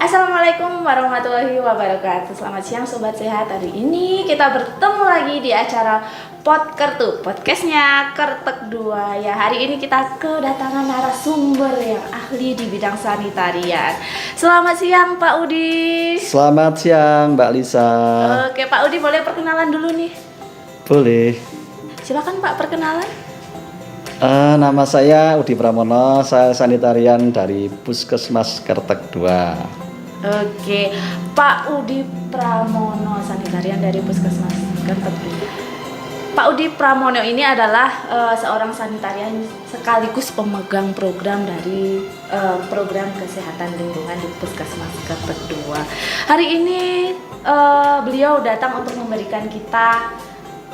Assalamualaikum warahmatullahi wabarakatuh. Selamat siang Sobat Sehat. Hari ini kita bertemu lagi di acara Podkertu, podcastnya Kertek 2. Ya, hari ini kita kedatangan narasumber yang ahli di bidang sanitarian. Selamat siang Pak Udi. Selamat siang Mbak Lisa. Oke Pak Udi, boleh perkenalan dulu nih? Boleh. Silakan Pak, perkenalan. Nama saya Udi Pramono, saya sanitarian dari Puskesmas Kertek 2. Oke, Pak Udi Pramono, sanitarian dari Puskesmas Kertek 2. Pak Udi Pramono ini adalah seorang sanitarian sekaligus pemegang program dari program kesehatan lingkungan di Puskesmas Kertek 2. Hari ini beliau datang untuk memberikan kita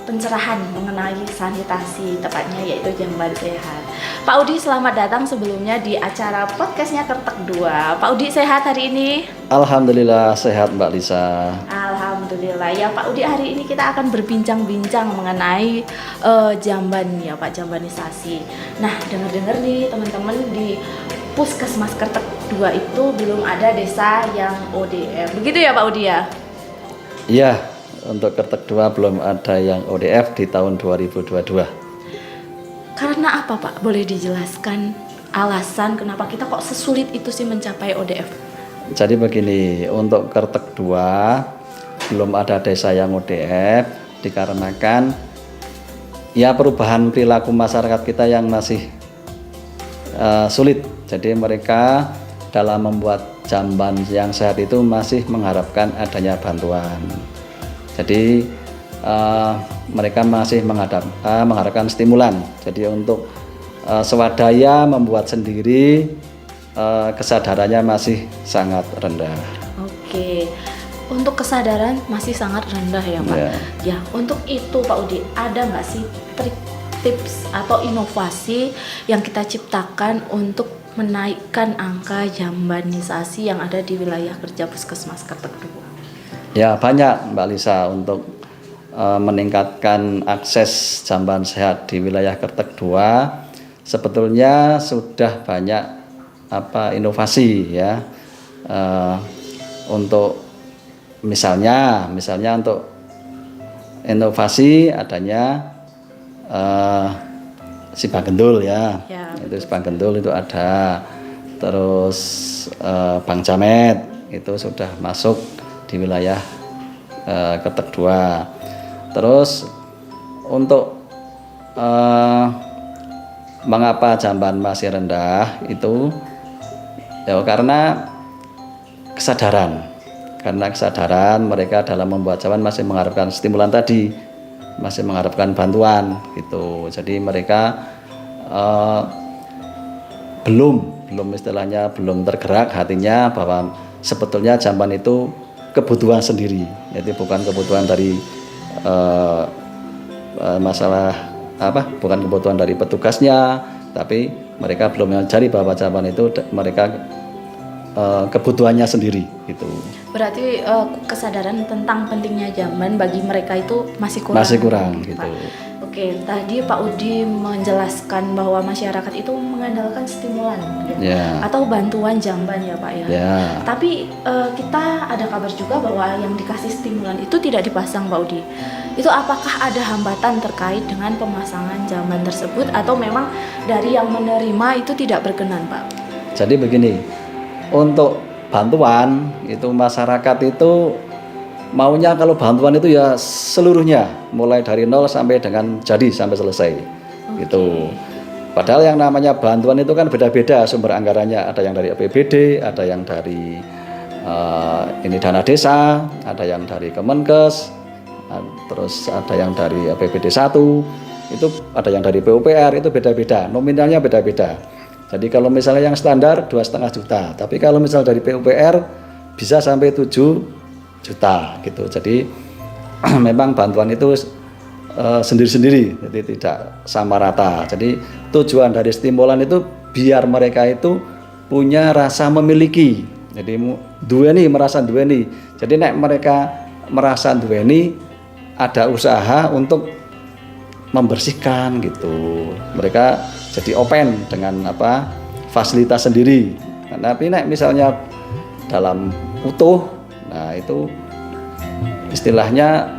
pencerahan mengenai sanitasi, tepatnya yaitu jamban sehat. Pak Udi, selamat datang sebelumnya di acara podcastnya Kertek 2. Pak Udi sehat hari ini? Alhamdulillah sehat Mbak Lisa. Alhamdulillah. Ya Pak Udi, hari ini kita akan berbincang-bincang mengenai jamban ya Pak, jambanisasi. Nah, dengar-dengar nih teman-teman, di Puskesmas Kertek 2 itu belum ada desa yang ODF. Begitu ya Pak Udi ya? Iya, untuk Kertek 2 belum ada yang ODF di tahun 2022. Karena apa Pak? Boleh dijelaskan alasan kenapa kita kok sesulit itu sih mencapai ODF? Jadi begini, untuk Kertek 2 belum ada desa yang ODF dikarenakan ya perubahan perilaku masyarakat kita yang masih sulit. Jadi mereka dalam membuat jamban yang sehat itu masih mengharapkan adanya bantuan. Jadi mereka masih mengharapkan stimulan. Jadi untuk swadaya membuat sendiri kesadarannya masih sangat rendah. Oke, untuk kesadaran masih sangat rendah ya Pak. Ya, untuk itu Pak Udi, ada nggak sih trik, tips atau inovasi yang kita ciptakan untuk menaikkan angka jambanisasi yang ada di wilayah kerja Puskesmas Kertek 2? Ya, banyak Mbak Lisa untuk meningkatkan akses jamban sehat di wilayah Kertek 2. Sebetulnya sudah banyak inovasi ya, untuk misalnya untuk inovasi adanya Sibang Gendul ya. Itu Sibang Gendul itu ada, terus Bang Jamet itu sudah masuk di wilayah Kertek 2. Terus untuk mengapa jamban masih rendah itu ya karena kesadaran mereka dalam membuat jamban masih mengharapkan stimulan tadi, masih mengharapkan bantuan gitu. Jadi mereka belum istilahnya belum tergerak hatinya bahwa sebetulnya jamban itu kebutuhan sendiri, jadi bukan kebutuhan dari bukan kebutuhan dari petugasnya, tapi mereka belum mencari bahwa jamban itu mereka kebutuhannya sendiri gitu. Berarti kesadaran tentang pentingnya jamban bagi mereka itu masih kurang gitu. Pak. Oke, tadi Pak Udi menjelaskan bahwa masyarakat itu mengandalkan stimulan atau bantuan jamban ya Pak ya. Tapi kita ada kabar juga bahwa yang dikasih stimulan itu tidak dipasang Pak Udi. Itu apakah ada hambatan terkait dengan pemasangan jamban tersebut atau memang dari yang menerima itu tidak berkenan Pak? Jadi begini, untuk bantuan itu masyarakat itu maunya kalau bantuan itu ya seluruhnya, mulai dari nol sampai dengan jadi sampai selesai gitu. Padahal yang namanya bantuan itu kan beda-beda sumber anggarannya, ada yang dari APBD, ada yang dari dana desa, ada yang dari Kemenkes, terus ada yang dari APBD 1, itu ada yang dari PUPR, itu beda-beda, nominalnya beda-beda. Jadi kalau misalnya yang standar 2,5 juta, tapi kalau misalnya dari PUPR bisa sampai 7 juta gitu. Jadi memang bantuan itu sendiri-sendiri, jadi tidak sama rata. Jadi tujuan dari stimulan itu biar mereka itu punya rasa memiliki. Jadi merasa duweni. Jadi nek mereka merasa duweni, ada usaha untuk membersihkan gitu. Mereka jadi open dengan fasilitas sendiri. Tapi nek misalnya dalam utuh. Nah, itu istilahnya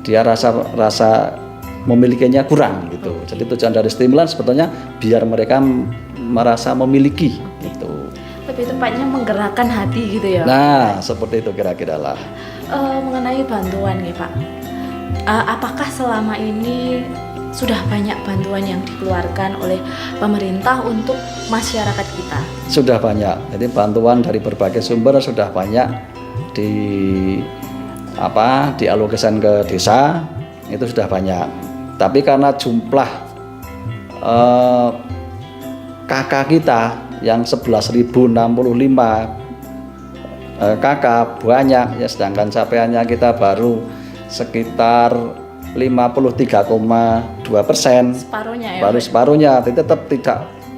dia rasa memilikinya kurang gitu. Jadi tujuan dari stimulan sebetulnya biar mereka merasa memiliki gitu. Lebih tepatnya menggerakkan hati gitu ya. Nah, seperti itu kira-kira lah. Mengenai bantuan nih Pak, apakah selama ini sudah banyak bantuan yang dikeluarkan oleh pemerintah untuk masyarakat kita? Sudah banyak. Jadi bantuan dari berbagai sumber sudah banyak dialokasikan ke desa, itu sudah banyak. Tapi karena jumlah KK kita yang 11.065 KK banyak ya, sedangkan capaiannya kita baru sekitar 53,2%. Separuhnya ya. Baru separuhnya, tapi tetap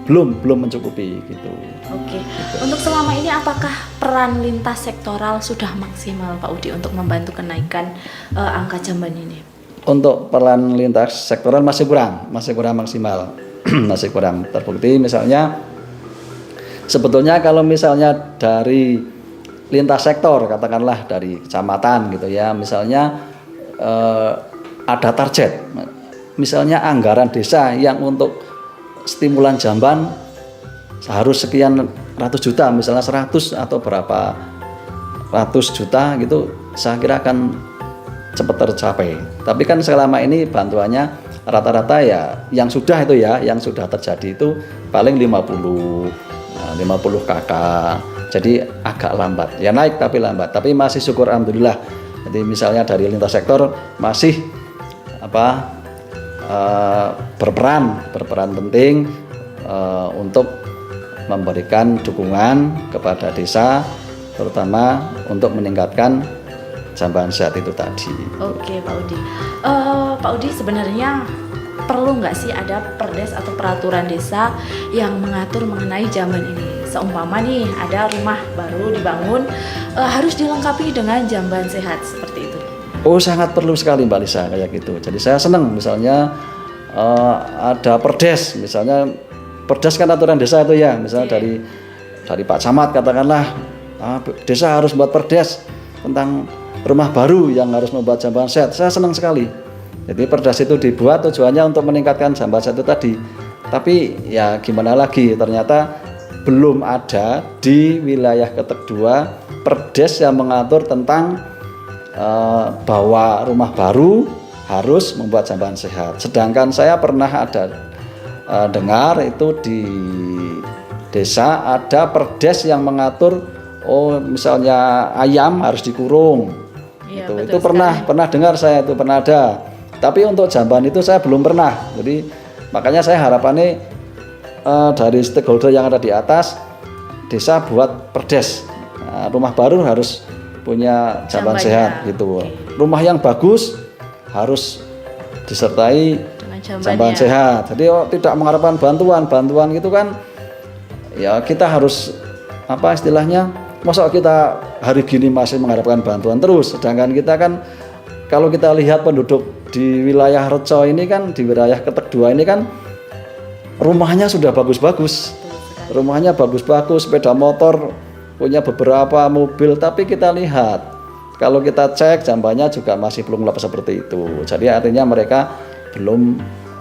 belum mencukupi gitu. Oke. Untuk selama ini apakah peran lintas sektoral sudah maksimal Pak Udi untuk membantu kenaikan angka jamban ini? Untuk peran lintas sektoral masih kurang maksimal. Masih kurang terbukti. Misalnya sebetulnya kalau misalnya dari lintas sektor, katakanlah dari kecamatan gitu ya, misalnya ada target, misalnya anggaran desa yang untuk stimulan jamban harus sekian ratus juta, misalnya 100 atau berapa ratus juta gitu, saya kira akan cepat tercapai. Tapi kan selama ini bantuannya rata-rata ya yang sudah terjadi itu paling 50 KK. Jadi agak lambat. Ya naik tapi lambat. Tapi masih syukur alhamdulillah. Jadi misalnya dari lintas sektor masih berperan penting untuk memberikan dukungan kepada desa, terutama untuk meningkatkan jamban sehat itu tadi. Oke Pak Udi. Pak Udi sebenarnya perlu nggak sih ada perdes atau peraturan desa yang mengatur mengenai jamban ini? Seumpama nih ada rumah baru dibangun, harus dilengkapi dengan jamban sehat seperti itu. Oh, sangat perlu sekali Mbak Lisa kayak gitu. Jadi saya senang misalnya ada perdes, misalnya perdes kan aturan desa itu ya, misalnya dari Pak Camat katakanlah desa harus buat perdes tentang rumah baru yang harus membuat jamban sehat. Saya senang sekali. Jadi perdes itu dibuat tujuannya untuk meningkatkan jamban sehat itu tadi. Tapi ya gimana lagi, ternyata belum ada di wilayah Ketek 2 perdes yang mengatur tentang bahwa rumah baru harus membuat jamban sehat. Sedangkan saya pernah ada dengar itu di desa ada perdes yang mengatur misalnya ayam harus dikurung. Ya, itu pernah dengar saya, itu pernah ada. Tapi untuk jamban itu saya belum pernah. Jadi makanya saya harapannya dari stakeholder yang ada di atas, desa buat perdes. Rumah baru harus punya jamban sehat gitu. Rumah yang bagus harus disertai jamban sehat. Jadi tidak mengharapkan bantuan gitu kan. Ya kita harus istilahnya, masa kita hari gini masih mengharapkan bantuan terus, sedangkan kita kan kalau kita lihat penduduk di wilayah Reco ini kan, di wilayah Ketek 2 ini kan rumahnya sudah bagus-bagus, sepeda motor, punya beberapa mobil, tapi kita lihat kalau kita cek jambannya juga masih belum lepas seperti itu. Jadi artinya mereka belum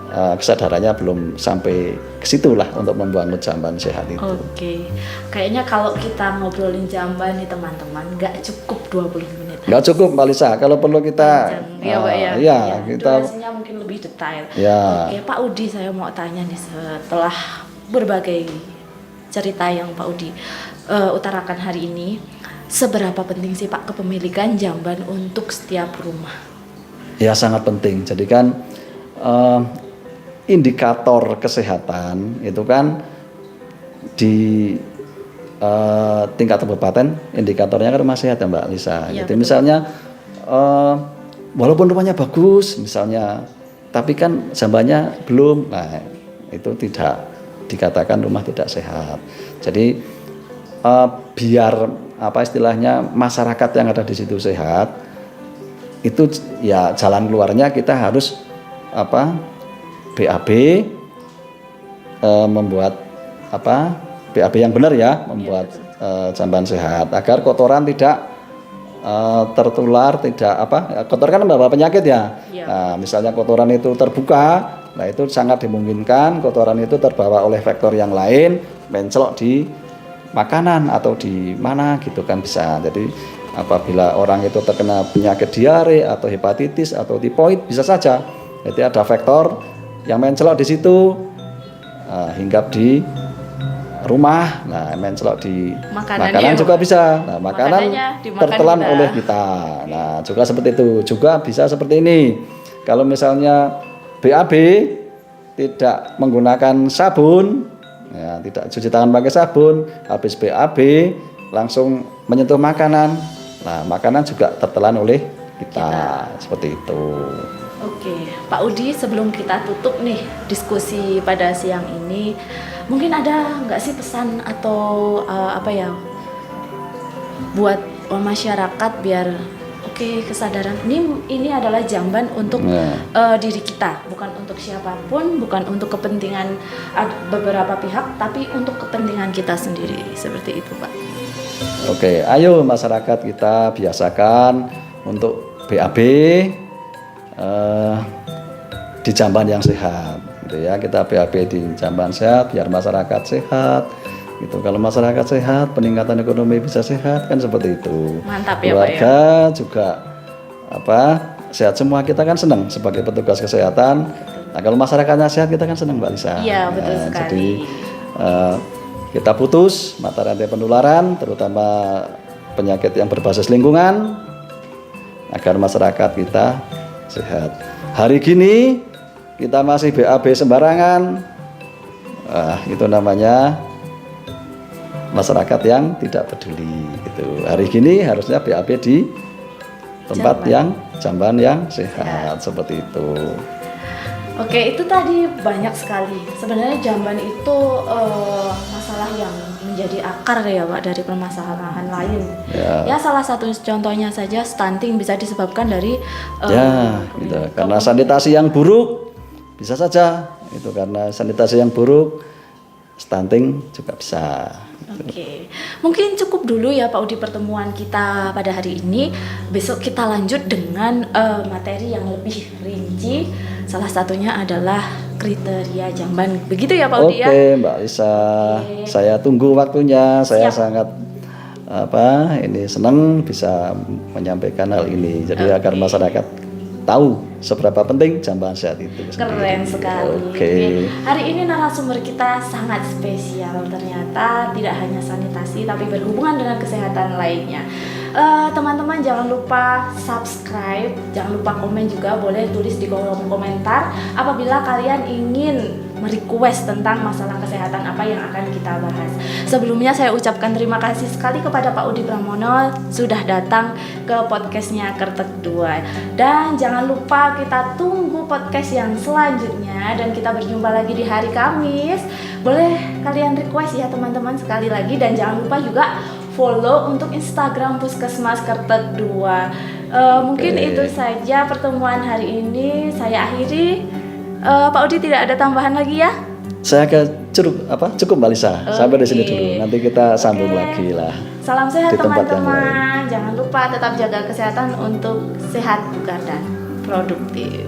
kesadarannya belum sampai ke situ lah untuk membangun jamban sehat itu. Oke, kayaknya kalau kita ngobrolin jamban nih teman-teman, nggak cukup 20 menit. Nggak cukup Mbak Lisa, kalau perlu kita kita durasinya mungkin lebih detail. Ya. Oke, Pak Udi, saya mau tanya nih, setelah berbagai cerita yang Pak Udi utarakan hari ini, seberapa penting sih Pak kepemilikan jamban untuk setiap rumah? Ya sangat penting. Jadi kan indikator kesehatan itu kan di tingkat kabupaten indikatornya kan rumah sehat ya Mbak Lisa. Ya, jadi betul. misalnya walaupun rumahnya bagus misalnya, tapi kan jambannya belum, nah itu tidak dikatakan rumah tidak sehat. Jadi biar istilahnya masyarakat yang ada di situ sehat, itu ya jalan keluarnya kita harus BAB, membuat BAB yang benar ya, membuat jamban sehat agar kotoran tidak tertular, tidak kotoran kan membawa penyakit ya. Iya. Nah, misalnya kotoran itu terbuka, nah itu sangat dimungkinkan kotoran itu terbawa oleh vektor yang lain, mencelok di makanan atau di mana gitu kan bisa. Jadi apabila orang itu terkena penyakit diare atau hepatitis atau tipoid bisa saja. Jadi ada vektor yang mencelok di situ, hinggap di rumah, nah mencelok di makanan juga bisa. Nah, makanan tertelan oleh kita. Nah, juga seperti itu. Juga bisa seperti ini. Kalau misalnya BAB tidak menggunakan sabun, ya, tidak cuci tangan pakai sabun, habis BAB langsung menyentuh makanan. Nah, makanan juga tertelan oleh kita. Seperti itu. Oke, Pak Udi, sebelum kita tutup nih diskusi pada siang ini, mungkin ada nggak sih pesan atau buat masyarakat biar kesadaran ini adalah jamban untuk diri kita, bukan untuk siapapun, bukan untuk kepentingan beberapa pihak, tapi untuk kepentingan kita sendiri, seperti itu, Pak. Oke, ayo masyarakat kita biasakan untuk BAB di jamban yang sehat, gitu ya. Kita BAB di jamban sehat biar masyarakat sehat. Gitu. Kalau masyarakat sehat, peningkatan ekonomi bisa sehat, kan seperti itu. Mantap ya, keluarga Pak ya. juga sehat semua, kita kan senang sebagai petugas kesehatan. Nah, kalau masyarakatnya sehat, kita kan senang, Mbak Lisa. Iya, betul sekali. Jadi kita putus mata rantai penularan, terutama penyakit yang berbasis lingkungan, agar masyarakat kita sehat. Hari gini kita masih BAB sembarangan, itu namanya masyarakat yang tidak peduli. Gitu. Hari gini harusnya BAB di tempat jamban yang sehat, seperti itu. Oke, itu tadi banyak sekali. Sebenarnya jamban itu masalah yang menjadi akar ya, Pak, dari permasalahan lain. Ya, salah satu contohnya saja stunting bisa disebabkan dari gitu. Karena sanitasi yang buruk bisa saja. Itu karena sanitasi yang buruk, stunting juga bisa. Oke, mungkin cukup dulu ya Pak Udi pertemuan kita pada hari ini. Besok kita lanjut dengan materi yang lebih rinci. Salah satunya adalah kriteria jamban. Begitu ya Pak Udi ya? Oke, Mbak Lisa. Saya tunggu waktunya. Saya sangat senang bisa menyampaikan hal ini. Jadi agar masyarakat tahu seberapa penting jamban sehat itu sendiri. Keren sekali. Oke. Hari ini narasumber kita sangat spesial, ternyata tidak hanya sanitasi tapi berhubungan dengan kesehatan lainnya. Teman-teman jangan lupa subscribe, jangan lupa komen juga, boleh tulis di kolom komentar apabila kalian ingin merequest tentang masalah kesehatan apa yang akan kita bahas. Sebelumnya saya ucapkan terima kasih sekali kepada Pak Udi Pramono sudah datang ke podcastnya Kertek 2. Dan jangan lupa kita tunggu podcast yang selanjutnya dan kita berjumpa lagi di hari Kamis. Boleh kalian request ya teman-teman sekali lagi, dan jangan lupa juga follow untuk Instagram Puskesmas Kertek 2. Mungkin itu saja pertemuan hari ini, saya akhiri. Pak Udi tidak ada tambahan lagi ya? Saya cukup Mbak Lisa. Sampai di sini dulu. Nanti kita sambung lagi lah. Salam sehat di tempat yang teman-teman. Jangan lupa tetap jaga kesehatan untuk sehat, bugar dan produktif.